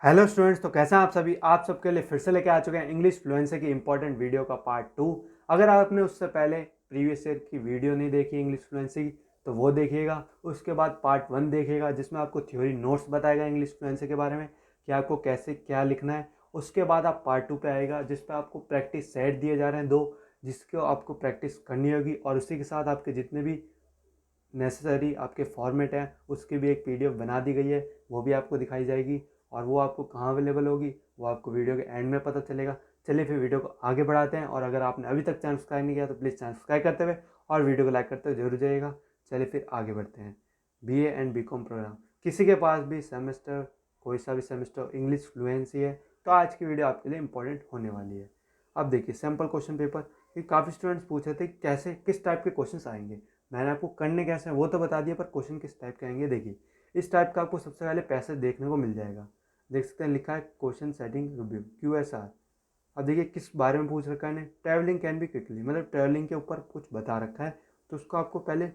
Hello students, तो कैसे हैं आप सभी। आप सबके लिए फिर से लेके आ चुके हैं इंग्लिश फ्लुएंसी की इंपॉर्टेंट वीडियो का पार्ट 2। अगर आपने उससे पहले प्रीवियस ईयर की वीडियो नहीं देखी इंग्लिश फ्लुएंसी की तो वो देखिएगा। उसके बाद पार्ट 1 देखिएगा जिसमें आपको थ्योरी नोट्स बताएगा इंग्लिश फ्लुएंसी के बारे में कि आपको कैसे क्या लिखना है। उसके बाद आप पार्ट 2 पे आएगा जिस पे आपको प्रैक्टिस सेट दिए जा रहे हैं 2, जिसको आपको प्रैक्टिस करनी होगी। और उसी के साथ आपके जितने भी नेसेसरी आपके फॉर्मेट हैं उसकी भी एक पीडीएफ बना दी गई है, वो भी आपको दिखाई जाएगी। और वो आपको कहाँ अवेलेबल होगी वो आपको वीडियो के एंड में पता चलेगा। चलिए फिर वीडियो को आगे बढ़ाते हैं। और अगर आपने अभी तक चैनल सब्सक्राइब नहीं किया तो प्लीज़ चैनल सब्सक्राइब करते हुए और वीडियो को लाइक करते हुए जरूर जाइएगा। चलिए फिर आगे बढ़ते हैं। बीए एंड बीकॉम प्रोग्राम, किसी के पास भी सेमेस्टर कोई सा भी सेमेस्टर इंग्लिश फ्लुएंसी है तो आज की वीडियो आपके लिए इंपॉर्टेंट होने वाली है। अब देखिए सैम्पल क्वेश्चन पेपर, कि काफ़ी स्टूडेंट्स पूछ रहे थे कैसे किस टाइप के क्वेश्चंस आएंगे। मैंने आपको करने कैसे हैं वो तो बता दिया, पर क्वेश्चन किस टाइप के आएंगे देखिए। इस टाइप का आपको सबसे पहले पैसेज देखने को मिल जाएगा। देख सकते हैं लिखा है क्वेश्चन सेटिंग रिव्यू QSR। अब देखिए किस बारे में पूछ रखा है ने, ट्रैवलिंग कैन बी क्विकली, मतलब ट्रैवलिंग के ऊपर कुछ बता रखा है। तो उसको आपको पहले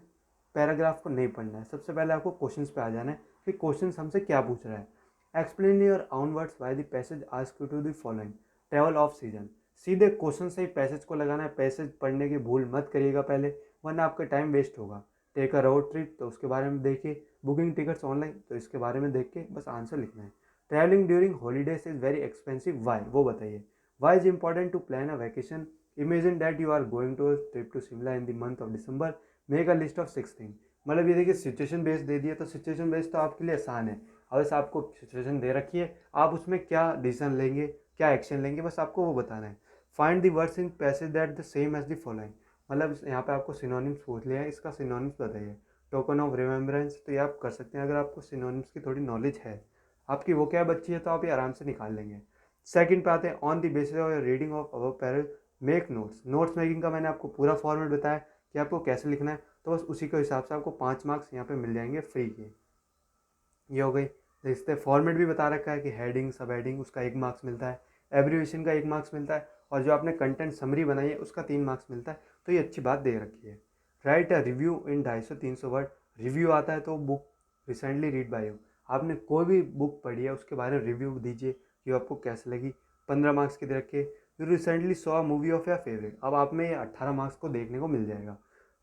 पैराग्राफ को नहीं पढ़ना है, सबसे पहले आपको क्वेश्चंस पे आ जाना है कि क्वेश्चन हमसे क्या पूछ रहा है। Explain your own words why the passage ask you to the following, travel off season. सीधे क्वेश्चन से ही पैसेज को लगाना है, पैसेज पढ़ने की भूल मत करिएगा पहले, वरना आपका टाइम वेस्ट होगा। टेक अ रोड ट्रिप, तो उसके बारे में देखिए। बुकिंग टिकट्स ऑनलाइन, तो इसके बारे में देख के बस आंसर लिखना है। Travelling during holidays is very expensive, why, वो बताइए। Why is important to plan a vacation, imagine that you are going to trip to Shimla in the month of December, make a list of 6 thing. मतलब ये देखिए situation based दे दिया, तो situation based तो आपके लिए आसान है। अब बस आपको सिचुएशन दे रखी है, आप उसमें क्या डिसीजन लेंगे क्या एक्शन लेंगे बस आपको वो बताना है। Find the words in passage that the same as the following, मतलब यहाँ पे आपको सिनोनिम्स पूछ लिया है, इसका सिनोनिम्स बताइए। टोकन ऑफ रिमेम्बरेंस, तो ये आप कर सकते हैं अगर आपको सिनोनिम्स की थोड़ी नॉलेज है, आपकी वो क्या बच्ची है तो आप ये आराम से निकाल लेंगे। सेकंड पे आते हैं, on the basis of reading of above parallel make notes. Notes making का मैंने आपको पूरा फॉर्मेट बताया कि आपको कैसे लिखना है, तो बस उसी के हिसाब से आपको 5 मार्क्स यहाँ पे मिल जाएंगे फ्री के। ये हो गई। देखते हैं फॉर्मेट भी बता रखा है कि हेडिंग सब हेडिंग उसका 1 मार्क्स मिलता है, एब्रीवेशन का 1 मार्क्स मिलता है, और जो आपने कंटेंट समरी बनाई है उसका 3 मार्क्स मिलता है। तो ये अच्छी बात दे रखी है। Right a review in 250-300 word. Review आता है तो book recently read by you, आपने कोई भी बुक पढ़ी है उसके बारे में रिव्यू दीजिए कि आपको कैसे लगी। 15 मार्क्स की दे रखे। You recently saw movie of your favourite, अब आप में ये 18 मार्क्स को देखने को मिल जाएगा।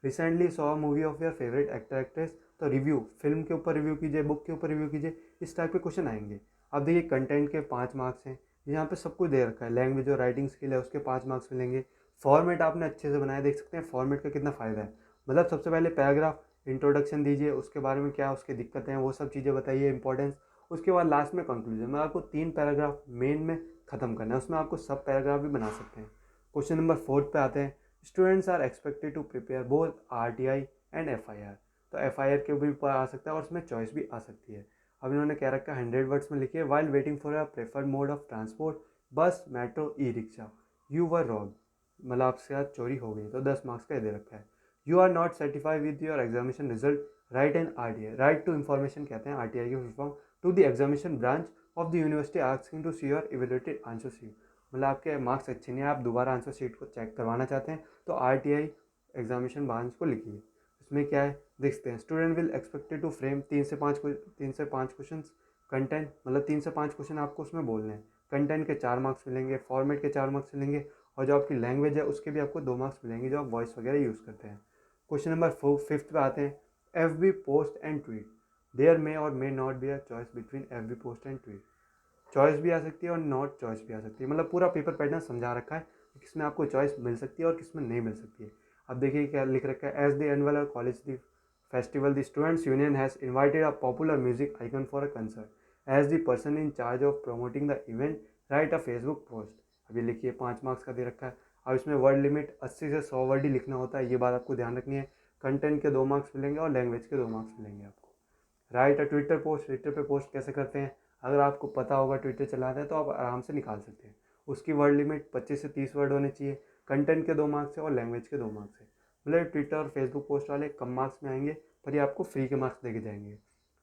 Recently saw movie of your favourite actor actress, तो रिव्यू फिल्म के ऊपर रिव्यू कीजिए, बुक के ऊपर रिव्यू कीजिए, इस टाइप के क्वेश्चन आएंगे। अब देखिए कंटेंट के 5 मार्क्स हैं, यहाँ पे सब कुछ दे रखा है। लैंग्वेज और राइटिंग स्किल है उसके 5 मार्क्स मिलेंगे। फॉर्मेट आपने अच्छे से बनाया, देख सकते हैं फॉर्मेट का कितना फ़ायदा है। मतलब सबसे पहले पैराग्राफ इंट्रोडक्शन दीजिए, उसके बारे में क्या उसकी दिक्कतें हैं वो सब चीज़ें बताइए, इंपॉर्टेंस। उसके बाद लास्ट में कंक्लूजन में आपको 3 पैराग्राफ मेन में ख़त्म करना है, उसमें आपको सब पैराग्राफ भी बना सकते हैं। क्वेश्चन नंबर 4 पे आते हैं, students are expected to prepare both RTI and FIR। तो FIR के भी ऊपर आ सकता है और उसमें चॉइस भी आ सकती है। अब इन्होंने कह रखा है 100 वर्ड्स में लिखिए, while waiting for a preferred mode of transport, bus, metro, E rickshaw, you were rob, मतलब आपके साथ चोरी हो गई, तो 10 मार्क्स का दे रखा है। You are not certified with your examination result, right an RTI, right to information कहते हैं RTI की full form, to the examination branch of the university asking to see your evaluated answer sheet. मतलब आपके marks अच्छे नहीं है, आप दोबारा आंसर शीट को चेक करवाना चाहते हैं तो RTI एग्जामिनेशन ब्रांच को लिखिए। इसमें क्या है देखते हैं, student will expected to frame 3 से 5 क्वेश्चन कंटेंट, मतलब 3 से 5 क्वेश्चन आपको उसमें बोलने हैं। कंटेंट के 4 मार्क्स मिलेंगे, फॉर्मेट के 4 मार्क्स मिलेंगे, और जो आपकी लैंग्वेज है उसके भी आपको 2 मार्क्स मिलेंगे जो आप वॉइस वगैरह यूज़ करते हैं। क्वेश्चन नंबर 5 पे आते हैं, FB post and tweet, there may or may not be a choice between FB post and tweet. Choice भी आ सकती है और नॉट चॉइस भी आ सकती है, मतलब पूरा पेपर पैटर्न समझा रखा है कि किसमें आपको चॉइस मिल सकती है और किसमें नहीं मिल सकती है। अब देखिए क्या लिख रखा है, as the annual college the festival the students union has invited a popular music icon for a concert, as the person in charge of promoting the event write a Facebook post. अभी लिखिए 5 marks का दे रखा है। अब इसमें word limit 80 से 100 word ही लिखना होता है, ये बात आपको ध्यान रखनी है। कंटेंट के 2 मार्क्स मिलेंगे और लैंग्वेज के 2 मार्क्स मिलेंगे आपको। Right a Twitter post, Twitter पे पोस्ट कैसे करते हैं, अगर आपको पता होगा ट्विटर चलाते हैं तो आप आराम से निकाल सकते हैं। उसकी वर्ड लिमिट 25 से 30 वर्ड होने चाहिए। कंटेंट के 2 मार्क्स है और लैंग्वेज के 2 मार्क्स है। मतलब ट्विटर और फेसबुक पोस्ट वाले कम मार्क्स में आएंगे, पर ये आपको फ्री के मार्क्स देके जाएंगे।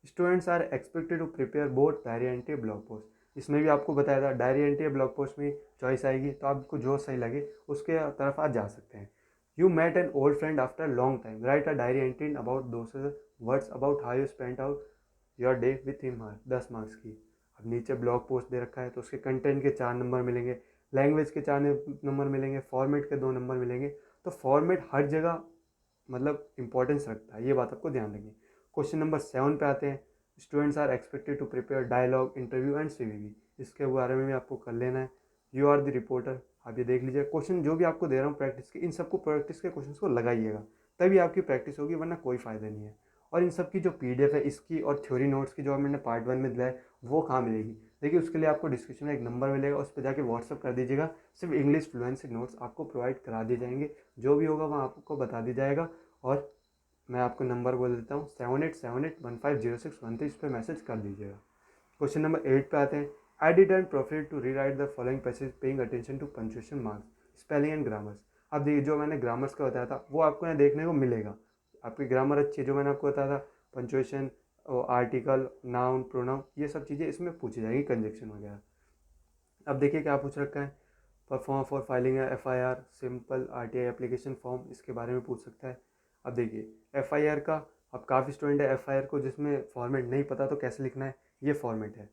Students are expected to prepare both diary entry blog post, इसमें भी आपको बताया था डायरी एंट्री ब्लॉग पोस्ट में चॉइस आएगी, तो आपको जो सही लगे उसके तरफ आप जा सकते हैं। You met an old friend after long time, write a diary entry in about 200 words about how you spent out your day with him her, 10 marks की। अब नीचे ब्लॉग पोस्ट दे रखा है तो उसके कंटेंट के 4 नंबर मिलेंगे, लैंग्वेज के 4 नंबर मिलेंगे, फॉर्मेट के 2 नंबर मिलेंगे। तो फॉर्मेट हर जगह मतलब इंपॉर्टेंस रखता है, ये बात आपको ध्यान रखनी। क्वेश्चन नंबर 7 पे आते हैं। Students are expected to prepare dialogue, interview and CVV. इसके बारे में भी आपको कर लेना है। यू आर द रिपोर्टर, आप ये देख लीजिए। क्वेश्चन जो भी आपको दे रहा हूँ प्रैक्टिस के, इन सबको प्रैक्टिस के क्वेश्चन को लगाइएगा, तभी आपकी प्रैक्टिस होगी, वरना कोई फ़ायदा नहीं है। और इन सब की जो PDF है इसकी और थ्योरी नोट्स की जो मैंने पार्ट 1 में दिया है वो कहाँ मिलेगी? देखिए उसके लिए आपको डिस्क्रिप्शन में एक नंबर मिलेगा, उस पर जाके व्हाट्सअप कर दीजिएगा। सिर्फ इंग्लिश फ्लुएंसी नोट्स आपको प्रोवाइड करा दिए जाएंगे, जो भी होगा वहाँ आपको बता दिया जाएगा। और मैं आपको नंबर बोल देता हूँ 7878150613, इस पर मैसेज कर दीजिएगा। क्वेश्चन नंबर 8 पे आते हैं। I did and proofed to rewrite the following passage paying attention to punctuation marks, spelling and grammars. अब देखिए जो मैंने ग्रामर्स का बताया था वो आपको यहाँ देखने को मिलेगा। आपकी ग्रामर अच्छी है, जो मैंने आपको बताया था पंक्चुएशन, आर्टिकल, नाउन, प्रोनाउन, ये सब चीज़ें इसमें पूछी जाएंगी, कंजक्शन वगैरह। अब देखिए क्या पूछ रखा है। Perform for filing FIR, simple RTI application form, इसके बारे में पूछ सकता है। अब देखिए FIR का, अब काफ़ी स्टूडेंट है FIR को जिसमें फॉर्मेट नहीं पता तो कैसे लिखना है, ये फॉर्मेट है।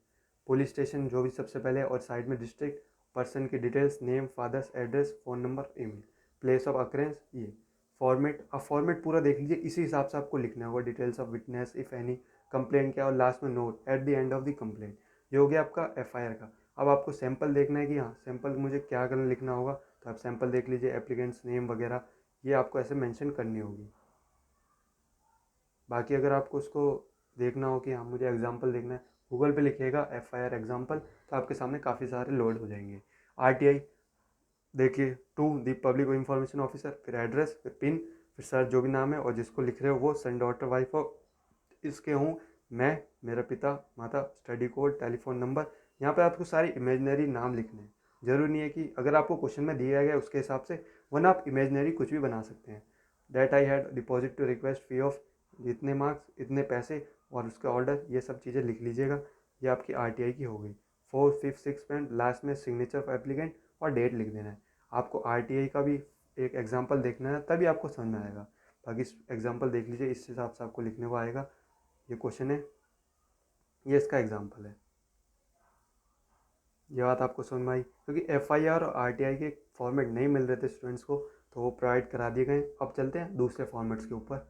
पुलिस स्टेशन जो भी सबसे पहले, और साइड में डिस्ट्रिक्ट, पर्सन की details, name, father's address, phone number, email, place of occurrence, ये फॉर्मेट। अब फॉर्मेट पूरा देख लीजिए, इसी हिसाब से आपको लिखना होगा। Details of witness if any, complaint क्या, और लास्ट में note at the end of the complaint. ये हो गया आपका FIR का। अब आपको सैंपल देखना है कि हाँ सैंपल मुझे क्या करना लिखना होगा, तो आप सैंपल देख लीजिए। एप्लीकेंट्स नेम वगैरह ये आपको ऐसे मेंशन करनी होगी। बाकी अगर आपको उसको देखना हो कि हाँ मुझे एग्जांपल देखना है, गूगल पे लिखिएगा FIR एग्जांपल, तो आपके सामने काफ़ी सारे लोड हो जाएंगे। RTI देखिए, to the public information officer, फिर एड्रेस, फिर पिन, फिर सर जो भी नाम है, और जिसको लिख रहे हो वो सन, डॉटर, वाइफ हो, इसके हूँ मैं, मेरा पिता, माता, स्टडी कोड, टेलीफोन नंबर। यहाँ पे आपको सारे इमेजनरी नाम लिखने हैं। जरूरी नहीं है कि अगर आपको क्वेश्चन में दिया गया उसके हिसाब से, वरना आप इमेजनरी कुछ भी बना सकते हैं। That I had deposit to request fee of, इतने मार्क्स, इतने पैसे, और उसका ऑर्डर, ये सब चीज़ें लिख लीजिएगा। ये आपकी RTI की हो गई। 4, 5, 6 पॉइंट, लास्ट में सिग्नेचर ऑफ एप्लीकेंट और डेट लिख देना है। आपको RTI का भी एक एग्जाम्पल देखना है, तभी आपको समझ में आएगा। बाकी एग्जाम्पल देख लीजिए, इस हिसाब से आपको लिखने को आएगा। ये क्वेश्चन है, ये इसका एग्जाम्पल है। ये बात आपको समझ में आई, क्योंकि FIR और RTI के फॉर्मेट नहीं मिल रहे थे स्टूडेंट्स को, तो वो प्रोवाइड करा दिए गए। अब चलते हैं दूसरे फॉर्मेट्स के ऊपर।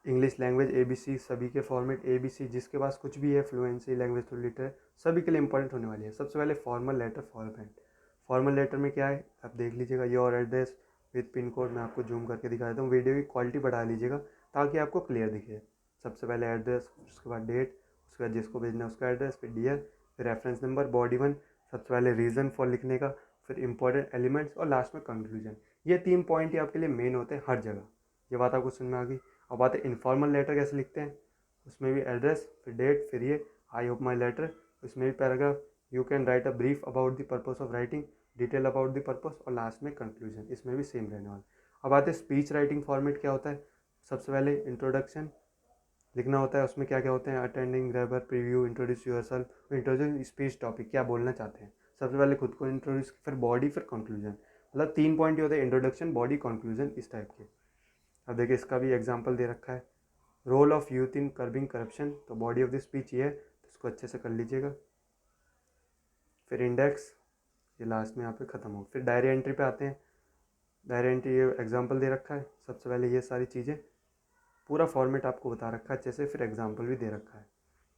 इंग्लिश लैंग्वेज ABC, सभी के फॉर्मेट ABC, जिसके पास कुछ भी है फ्लुएंसी, लैंग्वेज टू लिटर, सभी के लिए इंपॉर्टेंट होने वाली है। सबसे पहले formal letter format. Formal letter में क्या है आप देख लीजिएगा। Your address with pin code, मैं आपको जूम करके दिखा देता हूँ। वीडियो की क्वालिटी बढ़ा लीजिएगा ताकि आपको क्लियर दिखे। सबसे पहले एड्रेस, उसके बाद डेट, उसके बाद जिसको भेजना है उसका एड्रेस, फिर डियर, फिर रेफरेंस नंबर, बॉडी 1, सबसे पहले रीज़न फॉर लिखने का, फिर इंपॉर्टेंट एलिमेंट्स, और लास्ट में कंक्लूजन। ये 3 पॉइंट ही आपके लिए मेन होते हैं हर जगह। ये बात आपको समझ में आ गई। अब बात है इनफॉर्मल लेटर कैसे लिखते हैं। उसमें भी एड्रेस, फिर डेट, फिर ये आई होप माई लेटर, उसमें भी paragraph, you can write a brief about the purpose of writing, detail about the purpose, और लास्ट में कंक्लूजन, इसमें भी सेम रहने वाला। अब आते हैं स्पीच राइटिंग फॉर्मेट क्या होता है। सबसे पहले इंट्रोडक्शन लिखना होता है। उसमें क्या क्या होते हैं, attending, grabber, preview, introduce yourself, introduce speech topic, क्या बोलना चाहते हैं। सबसे पहले खुद को इंट्रोड्यूस, फिर बॉडी, फिर कंक्लूजन। मतलब 3 पॉइंट ही होते हैं, इंट्रोडक्शन, बॉडी, कंक्लूजन, इस टाइप के। अब देखिए इसका भी एग्जाम्पल दे रखा है। Role of youth in curbing corruption, तो बॉडी ऑफ द स्पीच ये है, तो इसको अच्छे से कर लीजिएगा। फिर इंडेक्स, ये लास्ट में यहाँ पे ख़त्म हो। फिर डायरी एंट्री पे आते हैं। डायरी एंट्री ये एग्जाम्पल दे रखा है। सबसे पहले ये सारी चीज़ें, पूरा फॉर्मेट आपको बता रखा है अच्छे से, फिर एग्जाम्पल भी दे रखा है।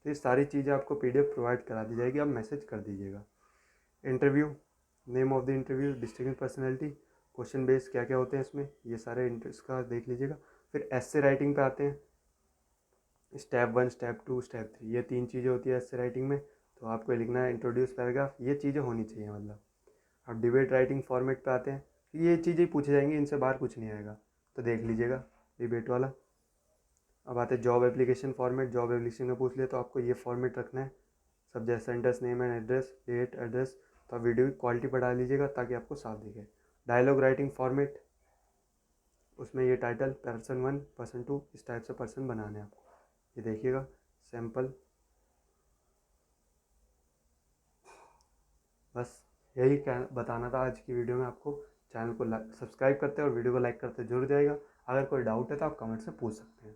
तो ये सारी चीज़ें आपको PDF प्रोवाइड करा दी जाएगी, आप मैसेज कर दीजिएगा। Interview, name of the interview, distinguished personality, question base क्या क्या होते हैं इसमें, ये सारे इसका देख लीजिएगा। फिर एस्से राइटिंग पे आते हैं। स्टेप 1, स्टेप 2, स्टेप 3, ये 3 चीज़ें होती है एस्से राइटिंग में। तो आपको लिखना है इंट्रोड्यूस पैराग्राफ, ये चीज़ें होनी चाहिए मतलब। अब डिबेट राइटिंग फॉर्मेट पे आते हैं। ये चीज़ें पूछी जाएंगी, इनसे बाहर कुछ नहीं आएगा, तो देख लीजिएगा डिबेट वाला। अब आते हैं job application format. Job application में पूछ लिया तो आपको ये फॉर्मेट रखना है। Subject, senders, name and address, date, address. तो आप वीडियो की क्वालिटी बढ़ा लीजिएगा ताकि आपको साफ दिखे। डायलॉग राइटिंग फॉर्मेट, उसमें ये टाइटल, पर्सन 1, पर्सन 2, इस टाइप से पर्सन बनाने हैं आपको। ये देखिएगा सैम्पल। बस यही बताना था आज की वीडियो में आपको। चैनल को सब्सक्राइब करते और वीडियो को लाइक करते जरूर जाएगा। अगर कोई डाउट है तो आप कमेंट से पूछ सकते हैं।